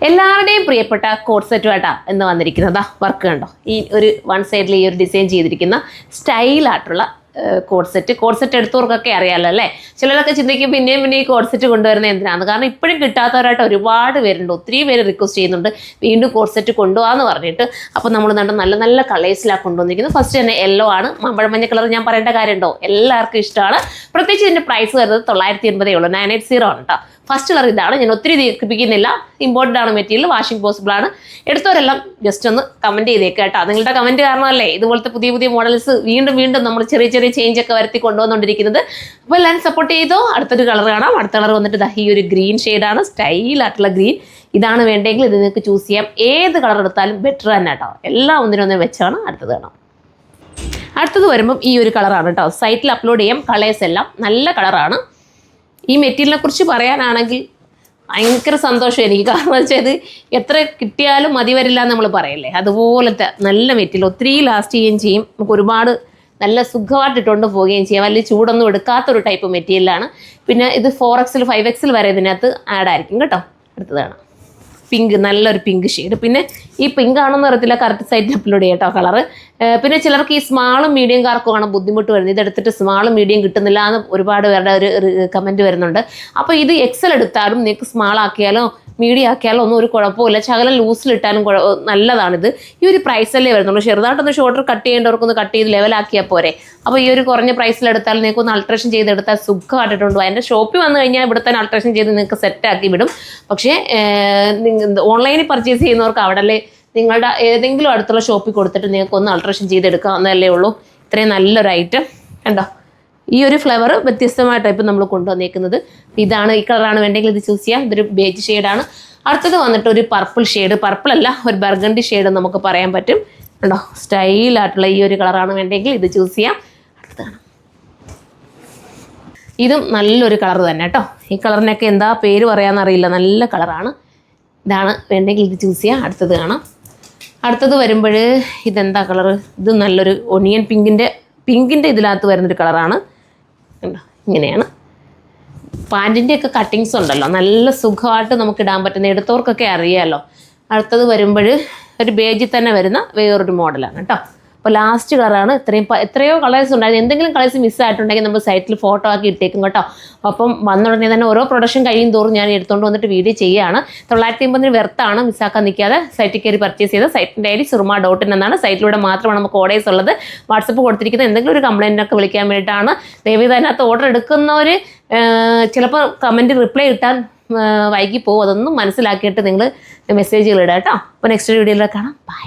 എല്ലാവരുടെയും പ്രിയപ്പെട്ട coat set വേട്ടാ എന്ന് വന്നിരിക്കുന്നതാ വർക്ക് കണ്ടോ. ഈ ഒരു വൺ സൈഡിൽ ഈ ഒരു ഡിസൈൻ ചെയ്തിരിക്കുന്ന സ്റ്റൈലായിട്ടുള്ള കോട്ട് സെറ്റ് എടുത്തവർക്കൊക്കെ അറിയാമല്ലോ അല്ലേ. ചിലരൊക്കെ ചിന്തിക്കും പിന്നെയും ഈ കോട്ട് സെറ്റ് കൊണ്ടുവരുന്നത് എന്തിനാണ്. കാരണം ഇപ്പോഴും കിട്ടാത്തവരായിട്ട് ഒരുപാട് പേരുണ്ട്. ഒത്തിരി പേര് റിക്വസ്റ്റ് ചെയ്യുന്നുണ്ട് വീണ്ടും കോട്ട് സെറ്റ് കൊണ്ടുപോകാമെന്ന് പറഞ്ഞിട്ട്. അപ്പോൾ നമ്മൾ നല്ല നല്ല കളേഴ്സിലാണ് കൊണ്ടുവന്നിരിക്കുന്നത്. ഫസ്റ്റ് തന്നെ യെല്ലോ ആണ്. മഞ്ഞ കളർ ഞാൻ പറയേണ്ട കാര്യമുണ്ടോ, എല്ലാവർക്കും ഇഷ്ടമാണ്. പ്രത്യേകിച്ച് ഇതിൻ്റെ പ്രൈസ് വരുന്നത് 980 ഉള്ളൂ, 980 ആണ് കേട്ടോ. ഫസ്റ്റ് കളർ ഇതാണ്. ഞാൻ ഒത്തിരി ദീർഘിപ്പിക്കുന്നില്ല, ഇമ്പോർട്ടൻ്റ് ആണ് മെറ്റീരിയൽ, വാഷിംഗ് പോസിബിൾ ആണ്. എടുത്തവരെല്ലാം ജസ്റ്റ് ഒന്ന് കമൻറ്റ് ചെയ്തേക്കുക കേട്ടോ. നിങ്ങളുടെ കമൻറ്റ് കാരണമല്ലേ ഇതുപോലത്തെ പുതിയ മോഡൽസ് വീണ്ടും നമ്മൾ ചെറിയ ചേഞ്ച് ഒക്കെ വരുത്തി കൊണ്ടുവന്നുകൊണ്ടിരിക്കുന്നത്. അപ്പോൾ എല്ലാവരും സപ്പോർട്ട് ചെയ്തോ. അടുത്തൊരു കളർ കാണാം. അടുത്ത കളർ വന്നിട്ട് ഈ ഒരു ഗ്രീൻ ഷെയ്ഡാണ്, സ്റ്റൈലായിട്ടുള്ള ഗ്രീൻ. ഇതാണ് വേണ്ടെങ്കിൽ ഇത് നിങ്ങൾക്ക് ചൂസ് ചെയ്യാം. ഏത് കളർ എടുത്താലും ബെറ്റർ തന്നെ കേട്ടോ. എല്ലാം ഒന്നിനൊന്നും വെച്ചാണ്. അടുത്തത് കാണാം. അടുത്തത് വരുമ്പം ഈ ഒരു കളറാണ് കേട്ടോ. സൈറ്റിൽ അപ്ലോഡ് ചെയ്യാം. കളേഴ്സ് എല്ലാം നല്ല കളറാണ്. ഈ മെറ്റീരിയലിനെ കുറിച്ച് പറയാനാണെങ്കിൽ ഭയങ്കര സന്തോഷം എനിക്ക്. കാരണം വെച്ചാൽ ഇത് എത്ര കിട്ടിയാലും മതി വരില്ല എന്ന് നമ്മൾ പറയല്ലേ, അതുപോലത്തെ നല്ല മെറ്റീരിയൽ. ഒത്തിരി ലാസ്റ്റ് ചെയ്യുകയും ചെയ്യും. നമുക്ക് ഒരുപാട് നല്ല സുഖമായിട്ട് ഇട്ടുകൊണ്ട് പോവുകയും ചെയ്യാം. വലിയ ചൂടൊന്നും എടുക്കാത്തൊരു ടൈപ്പ് മെറ്റീരിയലാണ്. പിന്നെ ഇത് 4XL 5XL വരെ ഇതിനകത്ത് ആഡ് ആയിരിക്കും കേട്ടോ. അടുത്തതാണ് പിങ്ക്, നല്ലൊരു പിങ്ക് ഷെയ്ഡ്. പിന്നെ ഈ പിങ്ക് ആണെന്ന് അറിയത്തില്ല, കറക്റ്റ് സൈറ്റിൽ അപ്ലോഡ് ചെയ്യാം കേട്ടോ കളറ്. പിന്നെ ചിലർക്ക് ഈ സ്മാളും മീഡിയംകാർക്കുമാണ് ബുദ്ധിമുട്ട് വരുന്നത്. ഇതെടുത്തിട്ട് സ്മാളും മീഡിയം കിട്ടുന്നില്ല എന്ന് ഒരുപാട് പേരുടെ ഒരു കമൻറ്റ് വരുന്നുണ്ട്. അപ്പോൾ ഇത് XL എടുത്താലും നിങ്ങൾക്ക് സ്മാൾ ആക്കിയാലോ മീഡിയം ആക്കിയാലോ ഒന്നും ഒരു കുഴപ്പമില്ല. ശകലം ലൂസിലിട്ടാലും നല്ലതാണിത്. ഈ ഒരു പ്രൈസല്ലേ വരുന്നുള്ളൂ. ചെറുതായിട്ടൊന്ന് ഷോൾഡർ കട്ട് ചെയ്യേണ്ടവർക്കൊന്ന് കട്ട് ചെയ്ത് ലെവലാക്കിയാൽ പോരെ. അപ്പോൾ ഈ ഒരു കുറഞ്ഞ പ്രൈസിലെടുത്താൽ നിങ്ങൾക്ക് ഒന്ന് അൾട്രേഷൻ ചെയ്തെടുത്താൽ സുഖമായിട്ടുണ്ട്. അതിൻ്റെ ഷോപ്പിൽ വന്നു കഴിഞ്ഞാൽ ഇവിടെ തന്നെ അൾട്രേഷൻ ചെയ്ത് നിങ്ങൾക്ക് സെറ്റാക്കി വിടും. പക്ഷേ ഓൺലൈനിൽ പർച്ചേസ് ചെയ്യുന്നവർക്ക് അവിടെ നിങ്ങളുടെ ഏതെങ്കിലും അടുത്തുള്ള ഷോപ്പിൽ കൊടുത്തിട്ട് നിങ്ങൾക്ക് ഒന്ന് അൾട്രേഷൻ ചെയ്തെടുക്കാവുന്നതല്ലേ ഉള്ളൂ. ഇത്രയും നല്ലൊരു ഐറ്റം കണ്ടോ. ഈ ഒരു ഫ്ലേവർ വ്യത്യസ്തമായിട്ടാണ് ഇപ്പം നമ്മൾ കൊണ്ടുവന്നേക്കുന്നത്. ഇതാണ്, ഈ കളറാണ് വേണ്ടെങ്കിൽ ഇത് ചൂസ് ചെയ്യാം. ഇതൊരു ബേജ് ഷെയ്ഡാണ്. അടുത്തത് വന്നിട്ട് ഒരു പർപ്പിൾ ഷെയ്ഡ്, പർപ്പിളല്ല ഒരു ബർഗണ്ടി ഷെയ്ഡ് നമുക്ക് പറയാൻ പറ്റും കണ്ടോ. സ്റ്റൈലായിട്ടുള്ള ഈ ഒരു കളറാണ് വേണ്ടെങ്കിൽ ഇത് ചൂസ് ചെയ്യാം. അടുത്തതാണ് ഇതും നല്ലൊരു കളർ തന്നെ കേട്ടോ. ഈ കളറിനൊക്കെ എന്താ പേര് പറയാമെന്നറിയില്ല, നല്ല കളറാണ്. ഇതാണ് വേണ്ടെങ്കിൽ ഇത് ചൂസ് ചെയ്യാം. അടുത്തത് കാണാം. അടുത്തത് വരുമ്പോൾ ഇതെന്താ കളറ്, ഇത് നല്ലൊരു ഒണിയൻ പിങ്കിൻ്റെ ഇതിനകത്ത് വരുന്നൊരു കളറാണ് കണ്ടോ. ഇങ്ങനെയാണ്. പാൻറ്റിൻ്റെയൊക്കെ കട്ടിങ്സ് ഉണ്ടല്ലോ, നല്ല സുഖമായിട്ട് നമുക്ക് ഇടാൻ പറ്റുന്ന, എടുത്തവർക്കൊക്കെ അറിയാമല്ലോ. അടുത്തത് വരുമ്പോൾ ഒരു ബേജിൽ തന്നെ വരുന്ന വേറൊരു മോഡലാണ് കേട്ടോ. അപ്പോൾ ലാസ്റ്റ് കളറാണ്. എത്രയോ കളേഴ്സ് ഉണ്ടായിരുന്നു. എന്തെങ്കിലും കളേഴ്സ് മിസ്സായിട്ടുണ്ടെങ്കിൽ നമ്മൾ സൈറ്റിൽ ഫോട്ടോ ആക്കി ഇട്ടേക്കും കേട്ടോ. അപ്പം വന്നുടനെ തന്നെ ഓരോ പ്രൊഡക്ഷൻ കഴിയും തോറും ഞാൻ എടുത്തുകൊണ്ട് വന്നിട്ട് വീഡിയോ ചെയ്യുകയാണ്. 980 വെർത്താണ്, മിസ്സാക്കാൻ നിൽക്കാതെ സൈറ്റിൽ കയറി പർച്ചേസ് ചെയ്ത് സൈറ്റിൻ്റെ ഐഡി surma.in എന്നാണ്. സൈറ്റിലൂടെ മാത്രമാണ് നമുക്ക് ഓർഡേഴ്സ് ഉള്ളത്. വാട്സപ്പ് കൊടുത്തിരിക്കുന്നത് എന്തെങ്കിലും ഒരു കംപ്ലയിൻറ്റൊക്കെ വിളിക്കാൻ വേണ്ടിയിട്ടാണ്. ദയവേത് അതിനകത്ത് ഓർഡർ എടുക്കുന്നവർ ചിലപ്പോൾ കമൻറ്റ് റിപ്ലൈ ഇട്ടാൻ വൈകി പോകും. അതൊന്നും മനസ്സിലാക്കിയിട്ട് നിങ്ങൾ മെസ്സേജുകൾ ഇടാം കേട്ടോ. അപ്പോൾ നെക്സ്റ്റ് വീഡിയോയിൽ കാണാം. ബൈ.